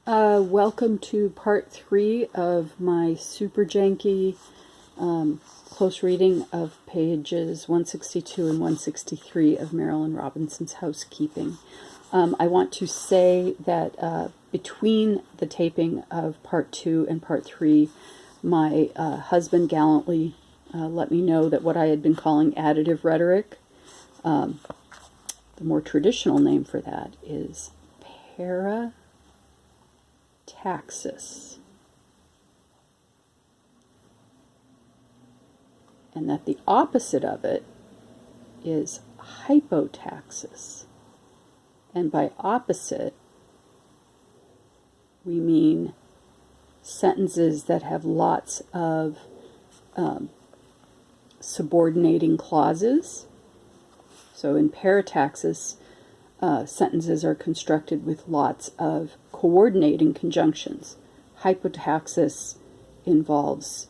Welcome to part 3 of my super janky close reading of pages 162 and 163 of Marilyn Robinson's Housekeeping. I want to say that between the taping of part 2 and part 3, my husband gallantly let me know that what I had been calling additive rhetoric, the more traditional name for that is taxis, and that the opposite of it is hypotaxis. And by opposite, we mean sentences that have lots of subordinating clauses. So in parataxis, sentences are constructed with lots of coordinating conjunctions. Hypotaxis involves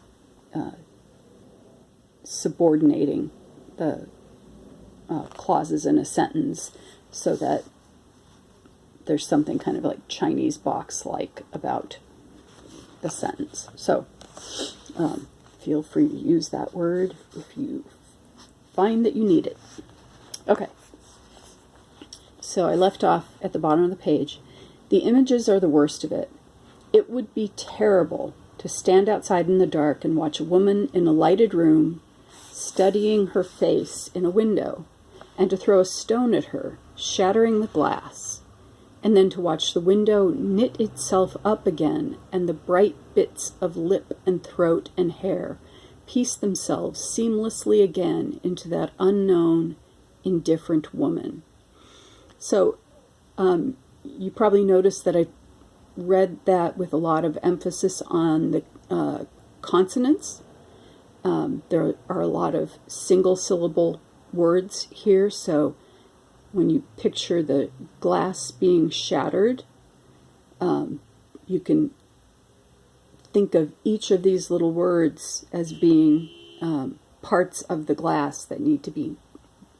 subordinating the clauses in a sentence so that there's something kind of like Chinese box-like about the sentence. So feel free to use that word if you find that you need it. Okay. So I left off at the bottom of the page. The images are the worst of it. It would be terrible to stand outside in the dark and watch a woman in a lighted room studying her face in a window, and to throw a stone at her, shattering the glass, and then to watch the window knit itself up again and the bright bits of lip and throat and hair piece themselves seamlessly again into that unknown, indifferent woman. So you probably noticed that I read that with a lot of emphasis on the consonants. There are a lot of single-syllable words here, so when you picture the glass being shattered, you can think of each of these little words as being parts of the glass that need to be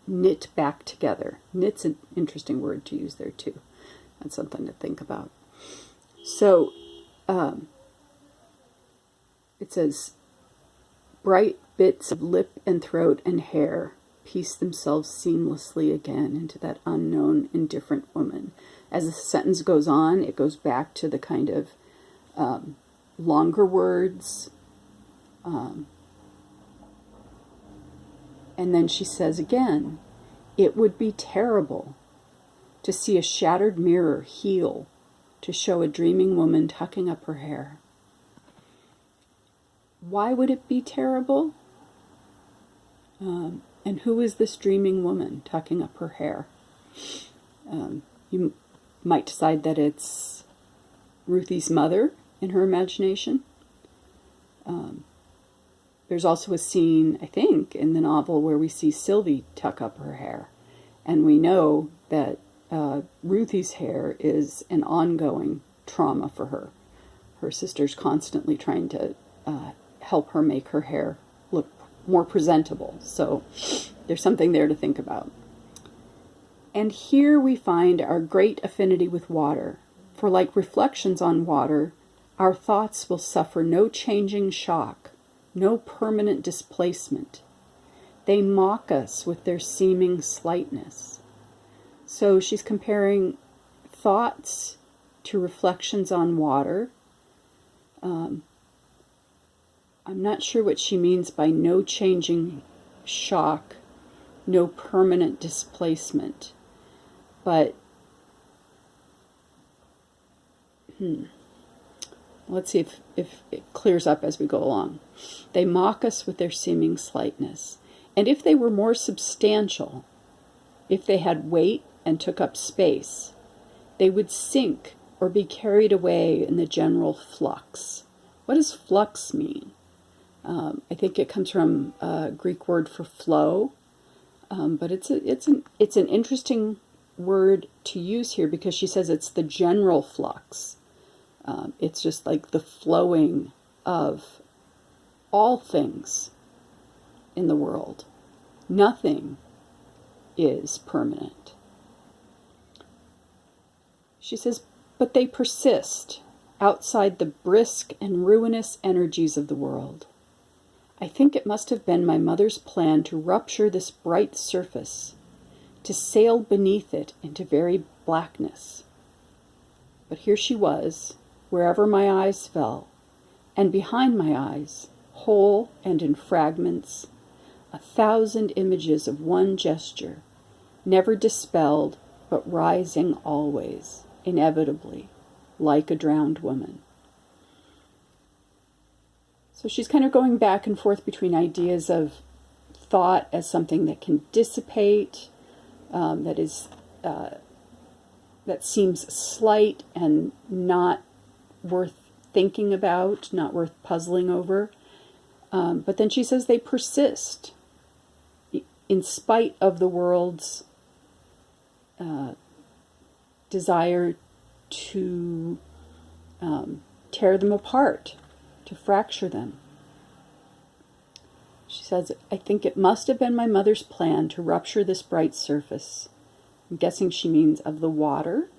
knit back together. Knit's an interesting word to use there too. That's something to think about. So it says, bright bits of lip and throat and hair piece themselves seamlessly again into that unknown, indifferent woman. As the sentence goes on, it goes back to the kind of longer words. And then she says again, it would be terrible to see a shattered mirror heal to show a dreaming woman tucking up her hair. Why would it be terrible? And who is this dreaming woman tucking up her hair? You might decide that it's Ruthie's mother in her imagination. There's also a scene, I think, in the novel where we see Sylvie tuck up her hair. And we know that Ruthie's hair is an ongoing trauma for her. Her sister's constantly trying to help her make her hair look more presentable. So there's something there to think about. And here we find our great affinity with water. For like reflections on water, our thoughts will suffer no changing shock, no permanent displacement. They mock us with their seeming slightness. So she's comparing thoughts to reflections on water. I'm not sure what she means by no changing shock, no permanent displacement. But, let's see if it clears up as we go along. They mock us with their seeming slightness. And if they were more substantial, if they had weight and took up space, they would sink or be carried away in the general flux. What does flux mean? I think it comes from a Greek word for flow, but it's an interesting word to use here because she says it's the general flux. It's just like the flowing of all things in the world. Nothing is permanent. She says, but they persist. outside the brisk and ruinous energies of the world. I think it must have been my mother's plan to rupture this bright surface, to sail beneath it into very blackness. But here she was, wherever my eyes fell, and behind my eyes, whole and in fragments, 1,000 images of one gesture, never dispelled, but rising always, inevitably, like a drowned woman. So she's kind of going back and forth between ideas of thought as something that can dissipate, that seems slight and not worth thinking about, not worth puzzling over. But then she says they persist in spite of the world's desire to tear them apart, to fracture them. She says, I think it must have been my mother's plan to rupture this bright surface. I'm guessing she means of the water,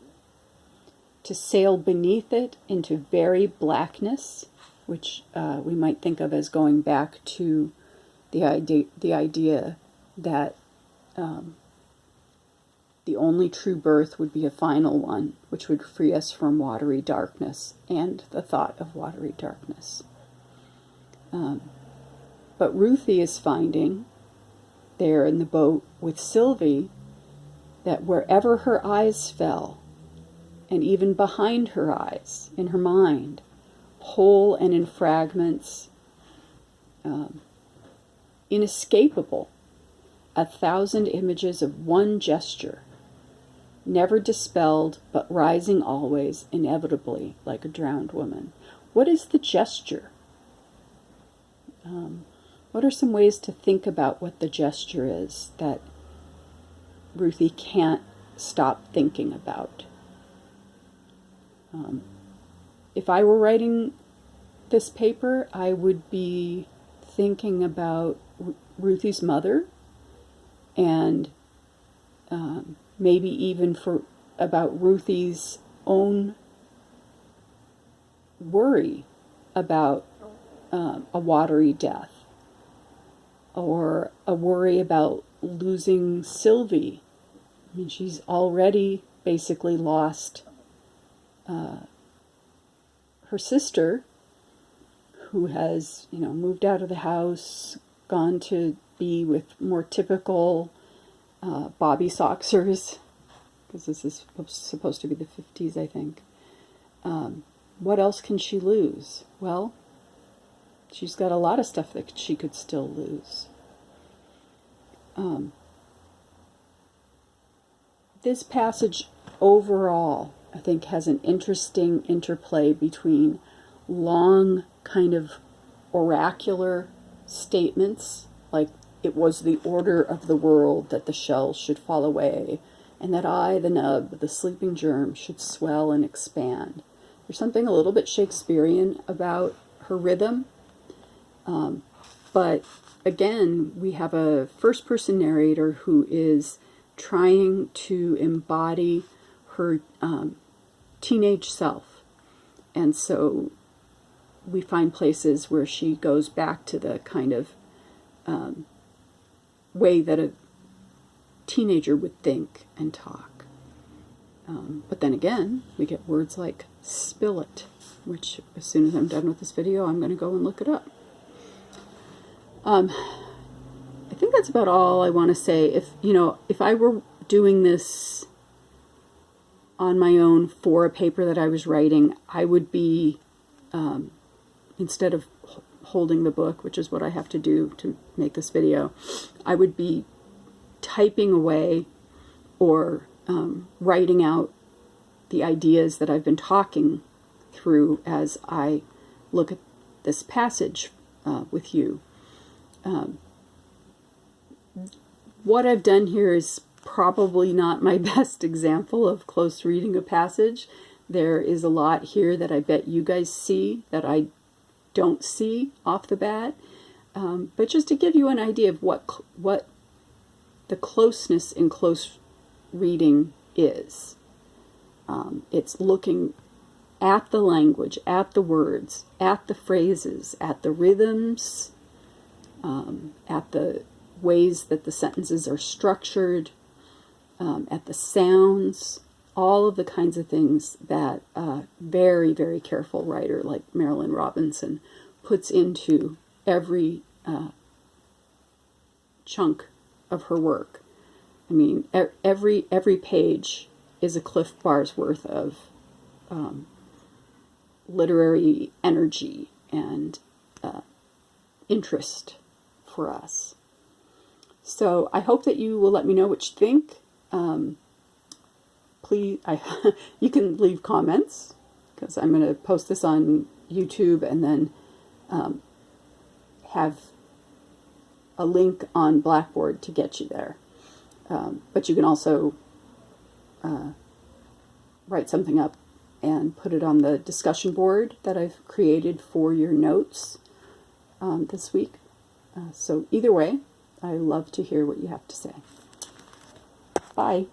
to sail beneath it into very blackness, which we might think of as going back to the idea that the only true birth would be a final one, which would free us from watery darkness and the thought of watery darkness. But Ruthie is finding there in the boat with Sylvie that wherever her eyes fell, and even behind her eyes, in her mind, whole and in fragments, inescapable, 1,000 images of one gesture, never dispelled, but rising always, inevitably, like a drowned woman. What is the gesture? What are some ways to think about what the gesture is that Ruthie can't stop thinking about? If I were writing this paper, I would be thinking about Ruthie's mother, and maybe even about Ruthie's own worry about a watery death, or a worry about losing Sylvie. I mean, she's already basically lost her sister, who has, moved out of the house, gone to be with more typical Bobby Soxers, because this is supposed to be the 50s, I think. What else can she lose? Well, she's got a lot of stuff that she could still lose. This passage overall, I think, has an interesting interplay between long kind of oracular statements, like it was the order of the world that the shell should fall away, and that I, the nub, the sleeping germ, should swell and expand. There's something a little bit Shakespearean about her rhythm, but again, we have a first-person narrator who is trying to embody her teenage self, and so we find places where she goes back to the kind of way that a teenager would think and talk. But then again, we get words like spill it, which as soon as I'm done with this video, I'm going to go and look it up. I think that's about all I want to say. If I were doing this on my own for a paper that I was writing, I would be, instead of holding the book, which is what I have to do to make this video, I would be typing away or writing out the ideas that I've been talking through as I look at this passage with you. What I've done here is probably not my best example of close reading a passage. There is a lot here that I bet you guys see that I don't see off the bat. But just to give you an idea of what the closeness in close reading is. It's looking at the language, at the words, at the phrases, at the rhythms, at the ways that the sentences are structured, at the sounds, all of the kinds of things that a very, very careful writer like Marilyn Robinson puts into every chunk of her work. I mean, every page is a Cliff Bar's worth of literary energy and interest for us. So I hope that you will let me know what you think. Please, you can leave comments, because I'm going to post this on YouTube and then have a link on Blackboard to get you there. But you can also write something up and put it on the discussion board that I've created for your notes this week. So either way, I love to hear what you have to say. Bye.